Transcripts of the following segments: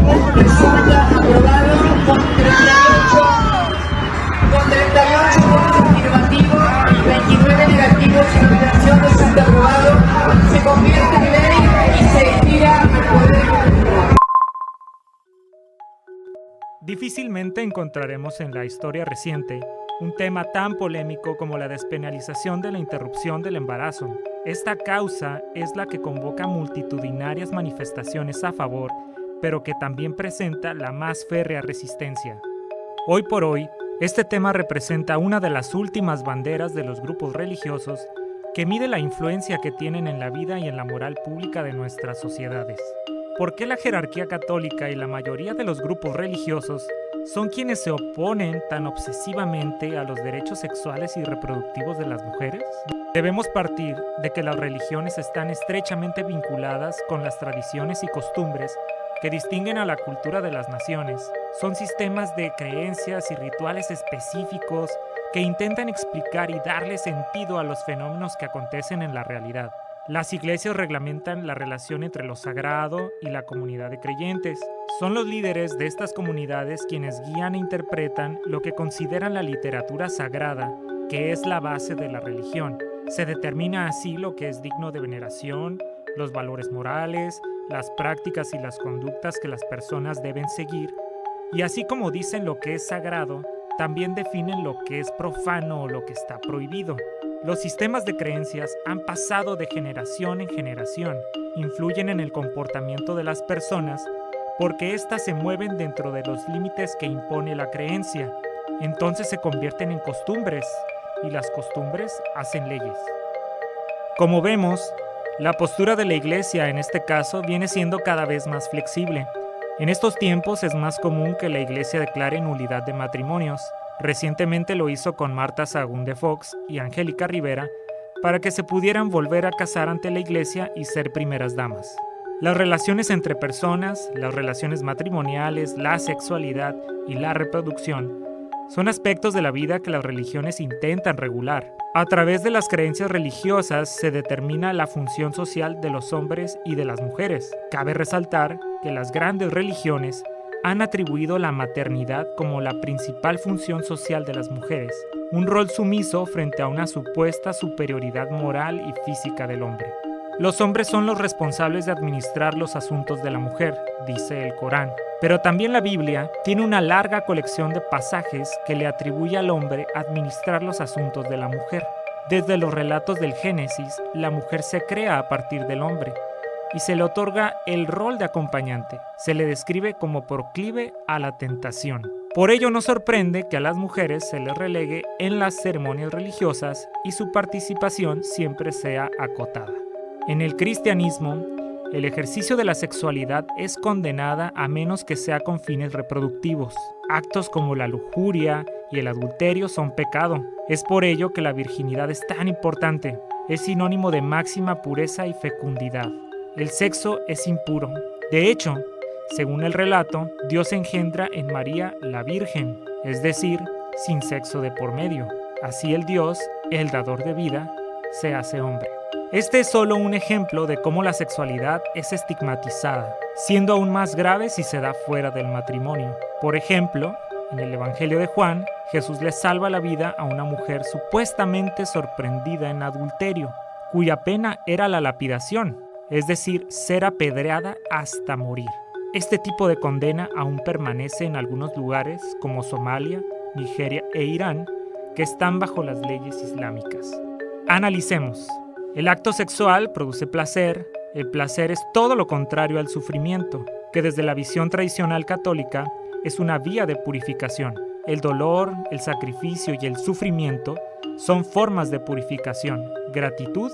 Resulta aprobado con 38 votos afirmativos y 29 negativos y la abstención. Resulta aprobado, se convierte en ley y se estira al Poder Ejecutivo. Difícilmente encontraremos en la historia reciente un tema tan polémico como la despenalización de la interrupción del embarazo. Esta causa es la que convoca multitudinarias manifestaciones a favor, pero que también presenta la más férrea resistencia. Hoy por hoy, este tema representa una de las últimas banderas de los grupos religiosos que mide la influencia que tienen en la vida y en la moral pública de nuestras sociedades. ¿Por qué la jerarquía católica y la mayoría de los grupos religiosos son quienes se oponen tan obsesivamente a los derechos sexuales y reproductivos de las mujeres? Debemos partir de que las religiones están estrechamente vinculadas con las tradiciones y costumbres que distinguen a la cultura de las naciones. Son sistemas de creencias y rituales específicos que intentan explicar y darle sentido a los fenómenos que acontecen en la realidad. Las iglesias reglamentan la relación entre lo sagrado y la comunidad de creyentes. Son los líderes de estas comunidades quienes guían e interpretan lo que consideran la literatura sagrada, que es la base de la religión. Se determina así lo que es digno de veneración, los valores morales, las prácticas y las conductas que las personas deben seguir, y así como dicen lo que es sagrado, también definen lo que es profano o lo que está prohibido. Los sistemas de creencias han pasado de generación en generación, influyen en el comportamiento de las personas porque éstas se mueven dentro de los límites que impone la creencia. Entonces se convierten en costumbres y las costumbres hacen leyes. Como vemos, la postura de la Iglesia en este caso viene siendo cada vez más flexible. En estos tiempos es más común que la Iglesia declare nulidad de matrimonios. Recientemente lo hizo con Marta Sahagún de Fox y Angélica Rivera para que se pudieran volver a casar ante la Iglesia y ser primeras damas. Las relaciones entre personas, las relaciones matrimoniales, la sexualidad y la reproducción son aspectos de la vida que las religiones intentan regular. A través de las creencias religiosas se determina la función social de los hombres y de las mujeres. Cabe resaltar que las grandes religiones han atribuido la maternidad como la principal función social de las mujeres, un rol sumiso frente a una supuesta superioridad moral y física del hombre. Los hombres son los responsables de administrar los asuntos de la mujer, dice el Corán, pero también la Biblia tiene una larga colección de pasajes que le atribuye al hombre administrar los asuntos de la mujer. Desde los relatos del Génesis, la mujer se crea a partir del hombre y se le otorga el rol de acompañante. Se le describe como proclive a la tentación. Por ello no sorprende que a las mujeres se les relegue en las ceremonias religiosas y su participación siempre sea acotada. En el cristianismo, el ejercicio de la sexualidad es condenada a menos que sea con fines reproductivos. Actos como la lujuria y el adulterio son pecado. Es por ello que la virginidad es tan importante. Es sinónimo de máxima pureza y fecundidad. El sexo es impuro. De hecho, según el relato, Dios engendra en María la Virgen, es decir, sin sexo de por medio. Así el Dios, el dador de vida, se hace hombre. Este es solo un ejemplo de cómo la sexualidad es estigmatizada, siendo aún más grave si se da fuera del matrimonio. Por ejemplo, en el Evangelio de Juan, Jesús le salva la vida a una mujer supuestamente sorprendida en adulterio, cuya pena era la lapidación, es decir, ser apedreada hasta morir. Este tipo de condena aún permanece en algunos lugares como Somalia, Nigeria e Irán, que están bajo las leyes islámicas. Analicemos. El acto sexual produce placer. El placer es todo lo contrario al sufrimiento, que desde la visión tradicional católica es una vía de purificación. El dolor, el sacrificio y el sufrimiento son formas de purificación, gratitud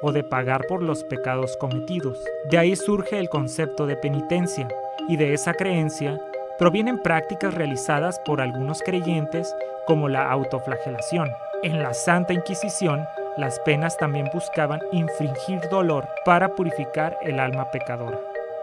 o de pagar por los pecados cometidos. De ahí surge el concepto de penitencia, y de esa creencia provienen prácticas realizadas por algunos creyentes como la autoflagelación. En la Santa Inquisición, las penas también buscaban infligir dolor para purificar el alma pecadora.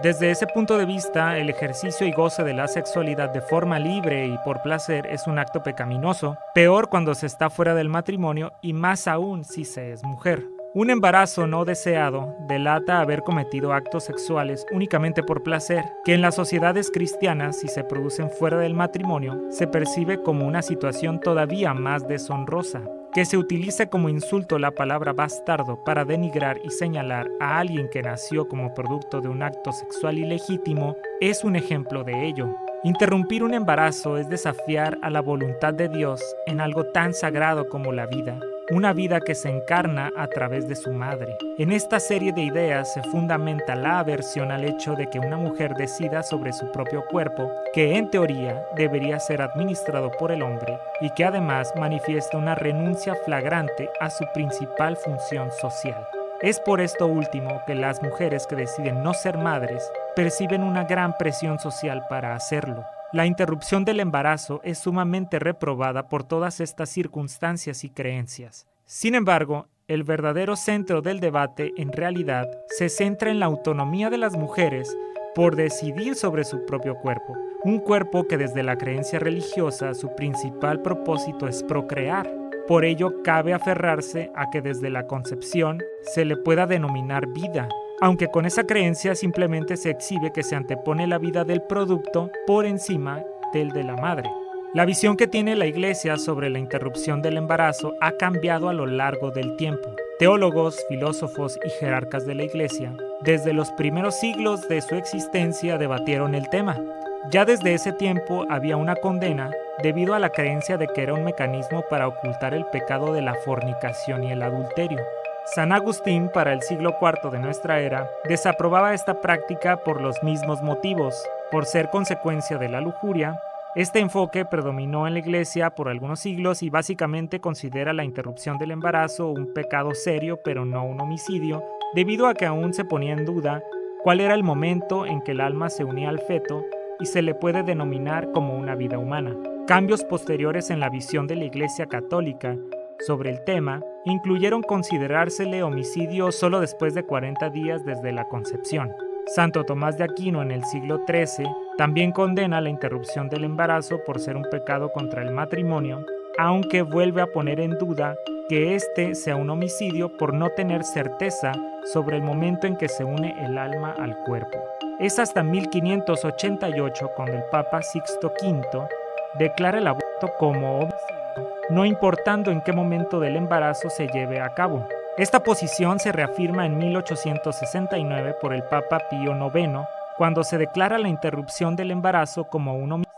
Desde ese punto de vista, el ejercicio y goce de la sexualidad de forma libre y por placer es un acto pecaminoso, peor cuando se está fuera del matrimonio y más aún si se es mujer. Un embarazo no deseado delata haber cometido actos sexuales únicamente por placer, que en las sociedades cristianas, si se producen fuera del matrimonio, se percibe como una situación todavía más deshonrosa. Que se utilice como insulto la palabra bastardo para denigrar y señalar a alguien que nació como producto de un acto sexual ilegítimo es un ejemplo de ello. Interrumpir un embarazo es desafiar a la voluntad de Dios en algo tan sagrado como la vida, una vida que se encarna a través de su madre. En esta serie de ideas se fundamenta la aversión al hecho de que una mujer decida sobre su propio cuerpo, que en teoría debería ser administrado por el hombre, y que además manifiesta una renuncia flagrante a su principal función social. Es por esto último que las mujeres que deciden no ser madres perciben una gran presión social para hacerlo. La interrupción del embarazo es sumamente reprobada por todas estas circunstancias y creencias. Sin embargo, el verdadero centro del debate en realidad se centra en la autonomía de las mujeres por decidir sobre su propio cuerpo, un cuerpo que desde la creencia religiosa su principal propósito es procrear. Por ello, cabe aferrarse a que desde la concepción se le pueda denominar vida, aunque con esa creencia simplemente se exhibe que se antepone la vida del producto por encima del de la madre. La visión que tiene la Iglesia sobre la interrupción del embarazo ha cambiado a lo largo del tiempo. Teólogos, filósofos y jerarcas de la Iglesia, desde los primeros siglos de su existencia, debatieron el tema. Ya desde ese tiempo había una condena debido a la creencia de que era un mecanismo para ocultar el pecado de la fornicación y el adulterio. San Agustín, para el siglo IV de nuestra era, desaprobaba esta práctica por los mismos motivos. Por ser consecuencia de la lujuria, este enfoque predominó en la Iglesia por algunos siglos y básicamente considera la interrupción del embarazo un pecado serio pero no un homicidio, debido a que aún se ponía en duda cuál era el momento en que el alma se unía al feto y se le puede denominar como una vida humana. Cambios posteriores en la visión de la Iglesia Católica sobre el tema incluyeron considerársele homicidio solo después de 40 días desde la concepción. Santo Tomás de Aquino en el siglo XIII también condena la interrupción del embarazo por ser un pecado contra el matrimonio, aunque vuelve a poner en duda que este sea un homicidio por no tener certeza sobre el momento en que se une el alma al cuerpo. Es hasta 1588 cuando el Papa Sixto V declara el aborto como homicidio, no importando en qué momento del embarazo se lleve a cabo. Esta posición se reafirma en 1869 por el Papa Pío IX, cuando se declara la interrupción del embarazo como un homicidio,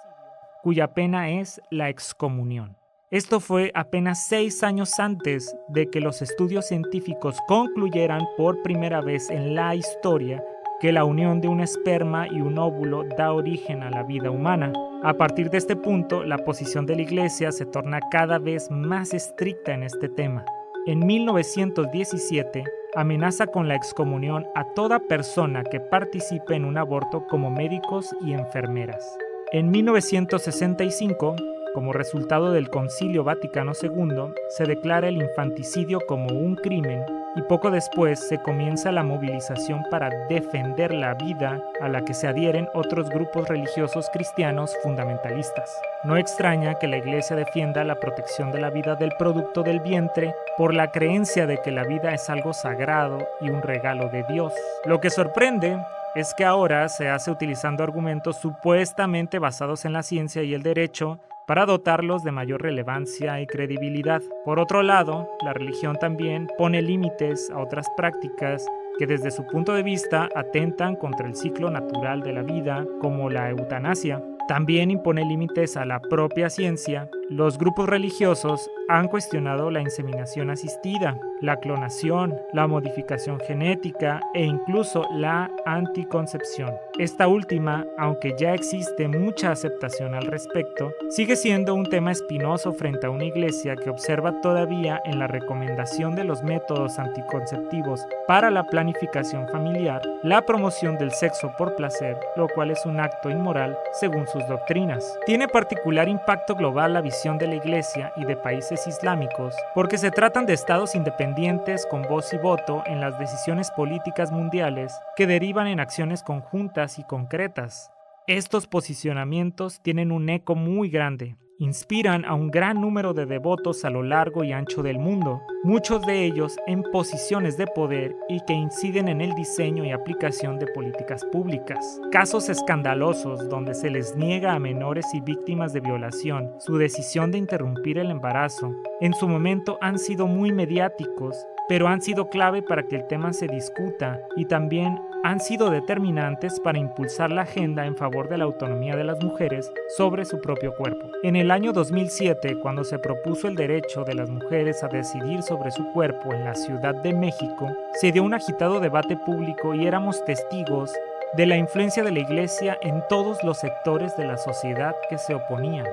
cuya pena es la excomunión. Esto fue apenas 6 años antes de que los estudios científicos concluyeran por primera vez en la historia que la unión de un esperma y un óvulo da origen a la vida humana. A partir de este punto, la posición de la Iglesia se torna cada vez más estricta en este tema. En 1917, amenaza con la excomunión a toda persona que participe en un aborto como médicos y enfermeras. En 1965, como resultado del Concilio Vaticano II, se declara el infanticidio como un crimen y poco después se comienza la movilización para defender la vida a la que se adhieren otros grupos religiosos cristianos fundamentalistas. No extraña que la Iglesia defienda la protección de la vida del producto del vientre por la creencia de que la vida es algo sagrado y un regalo de Dios. Lo que sorprende es que ahora se hace utilizando argumentos supuestamente basados en la ciencia y el derecho para dotarlos de mayor relevancia y credibilidad. Por otro lado, la religión también pone límites a otras prácticas que desde su punto de vista atentan contra el ciclo natural de la vida, como la eutanasia. También impone límites a la propia ciencia. Los grupos religiosos han cuestionado la inseminación asistida, la clonación, la modificación genética e incluso la anticoncepción. Esta última, aunque ya existe mucha aceptación al respecto, sigue siendo un tema espinoso frente a una iglesia que observa todavía en la recomendación de los métodos anticonceptivos para la planificación familiar la promoción del sexo por placer, lo cual es un acto inmoral según sus doctrinas. Tiene particular impacto global la visión de la Iglesia y de países islámicos porque se tratan de estados independientes con voz y voto en las decisiones políticas mundiales que derivan en acciones conjuntas y concretas. Estos posicionamientos tienen un eco muy grande. inspiran a un gran número de devotos a lo largo y ancho del mundo, muchos de ellos en posiciones de poder y que inciden en el diseño y aplicación de políticas públicas. Casos escandalosos donde se les niega a menores y víctimas de violación su decisión de interrumpir el embarazo, en su momento han sido muy mediáticos, pero han sido clave para que el tema se discuta y también han sido determinantes para impulsar la agenda en favor de la autonomía de las mujeres sobre su propio cuerpo. En el año 2007, cuando se propuso el derecho de las mujeres a decidir sobre su cuerpo en la Ciudad de México, se dio un agitado debate público y éramos testigos de la influencia de la Iglesia en todos los sectores de la sociedad que se oponían.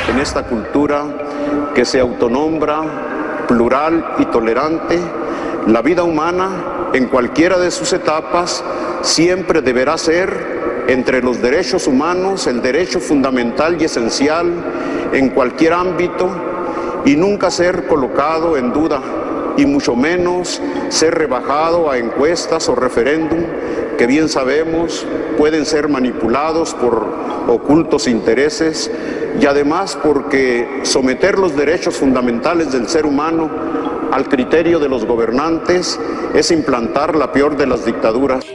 En esta cultura que se autonombra plural y tolerante, la vida humana, en cualquiera de sus etapas, siempre deberá ser, entre los derechos humanos, el derecho fundamental y esencial en cualquier ámbito, y nunca ser colocado en duda, y mucho menos ser rebajado a encuestas o referéndum que bien sabemos pueden ser manipulados por ocultos intereses, y además porque someter los derechos fundamentales del ser humano al criterio de los gobernantes es implantar la peor de las dictaduras.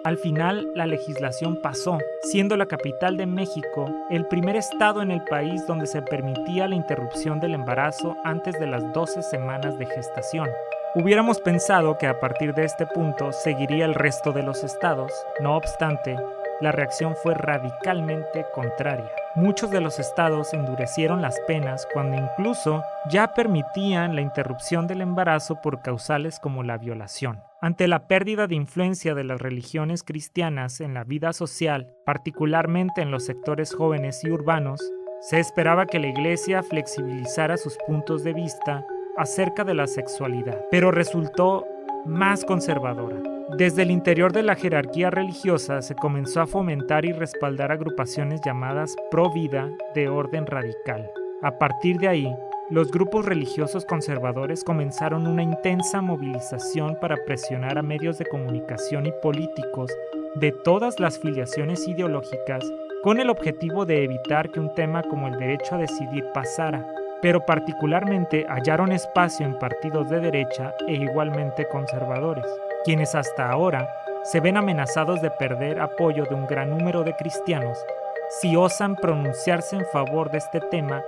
Al final, la legislación pasó, siendo la capital de México el primer estado en el país donde se permitía la interrupción del embarazo antes de las 12 semanas de gestación. Hubiéramos pensado que a partir de este punto seguiría el resto de los estados. No obstante, la reacción fue radicalmente contraria. Muchos de los estados endurecieron las penas cuando incluso ya permitían la interrupción del embarazo por causales como la violación. Ante la pérdida de influencia de las religiones cristianas en la vida social, particularmente en los sectores jóvenes y urbanos, se esperaba que la Iglesia flexibilizara sus puntos de vista acerca de la sexualidad, pero resultó más conservadora. Desde el interior de la jerarquía religiosa se comenzó a fomentar y respaldar agrupaciones llamadas pro vida de orden radical. A partir de ahí, los grupos religiosos conservadores comenzaron una intensa movilización para presionar a medios de comunicación y políticos de todas las filiaciones ideológicas con el objetivo de evitar que un tema como el derecho a decidir pasara, pero particularmente hallaron espacio en partidos de derecha e igualmente conservadores, quienes hasta ahora se ven amenazados de perder apoyo de un gran número de cristianos si osan pronunciarse en favor de este tema,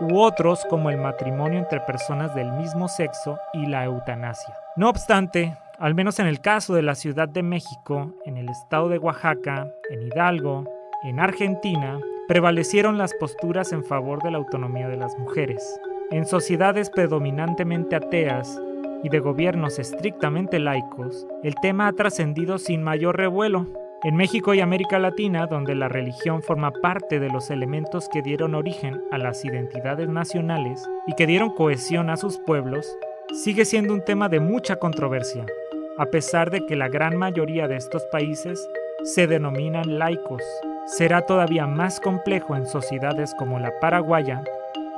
u otros como el matrimonio entre personas del mismo sexo y la eutanasia. No obstante, al menos en el caso de la Ciudad de México, en el estado de Oaxaca, en Hidalgo, en Argentina, prevalecieron las posturas en favor de la autonomía de las mujeres. En sociedades predominantemente ateas y de gobiernos estrictamente laicos, el tema ha trascendido sin mayor revuelo. En México y América Latina, donde la religión forma parte de los elementos que dieron origen a las identidades nacionales y que dieron cohesión a sus pueblos, sigue siendo un tema de mucha controversia, a pesar de que la gran mayoría de estos países se denominan laicos. Será todavía más complejo en sociedades como la paraguaya,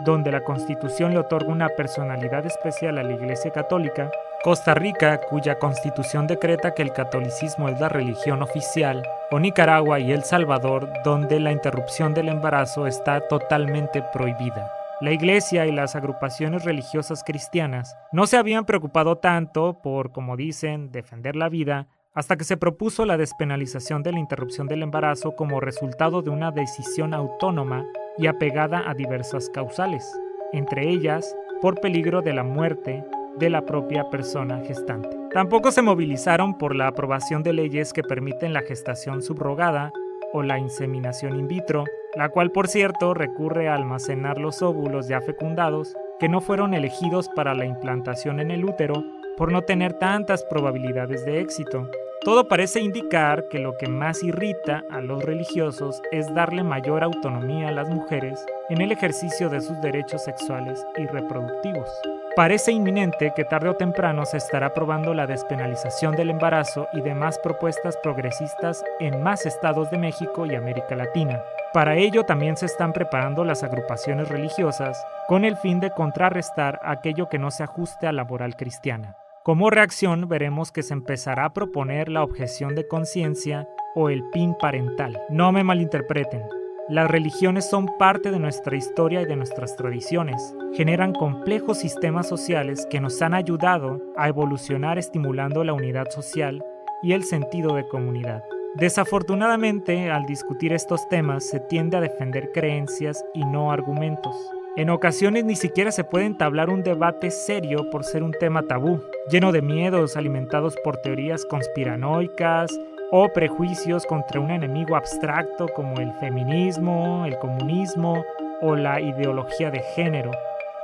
donde la Constitución le otorga una personalidad especial a la Iglesia Católica, Costa Rica, cuya Constitución decreta que el catolicismo es la religión oficial, o Nicaragua y El Salvador, donde la interrupción del embarazo está totalmente prohibida. La Iglesia y las agrupaciones religiosas cristianas no se habían preocupado tanto por, como dicen, defender la vida, hasta que se propuso la despenalización de la interrupción del embarazo como resultado de una decisión autónoma y apegada a diversas causales, entre ellas por peligro de la muerte de la propia persona gestante. Tampoco se movilizaron por la aprobación de leyes que permiten la gestación subrogada o la inseminación in vitro, la cual por cierto recurre a almacenar los óvulos ya fecundados que no fueron elegidos para la implantación en el útero por no tener tantas probabilidades de éxito. Todo parece indicar que lo que más irrita a los religiosos es darle mayor autonomía a las mujeres en el ejercicio de sus derechos sexuales y reproductivos. Parece inminente que tarde o temprano se estará aprobando la despenalización del embarazo y demás propuestas progresistas en más estados de México y América Latina. Para ello también se están preparando las agrupaciones religiosas con el fin de contrarrestar aquello que no se ajuste a la moral cristiana. Como reacción, veremos que se empezará a proponer la objeción de conciencia o el PIN parental. No me malinterpreten, Las religiones son parte de nuestra historia y de nuestras tradiciones. Generan complejos sistemas sociales que nos han ayudado a evolucionar estimulando la unidad social y el sentido de comunidad. Desafortunadamente, al discutir estos temas se tiende a defender creencias y no argumentos. En ocasiones ni siquiera se puede entablar un debate serio por ser un tema tabú, lleno de miedos alimentados por teorías conspiranoicas o prejuicios contra un enemigo abstracto como el feminismo, el comunismo o la ideología de género.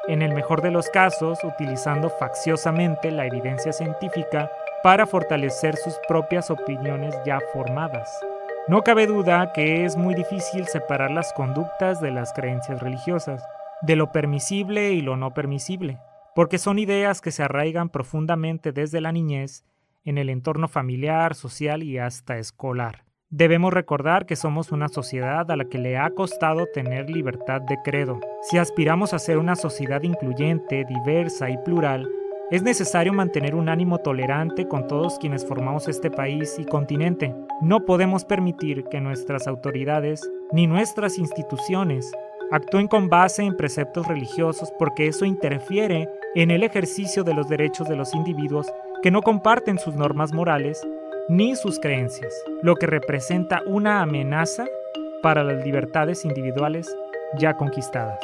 En el mejor de los casos, utilizando facciosamente la evidencia científica para fortalecer sus propias opiniones ya formadas. No cabe duda que es muy difícil separar las conductas de las creencias religiosas, de lo permisible y lo no permisible, porque son ideas que se arraigan profundamente desde la niñez, en el entorno familiar, social y hasta escolar. Debemos recordar que somos una sociedad a la que le ha costado tener libertad de credo. Si aspiramos a ser una sociedad incluyente, diversa y plural, es necesario mantener un ánimo tolerante con todos quienes formamos este país y continente. No podemos permitir que nuestras autoridades ni nuestras instituciones actúen con base en preceptos religiosos porque eso interfiere en el ejercicio de los derechos de los individuos que no comparten sus normas morales ni sus creencias, lo que representa una amenaza para las libertades individuales ya conquistadas.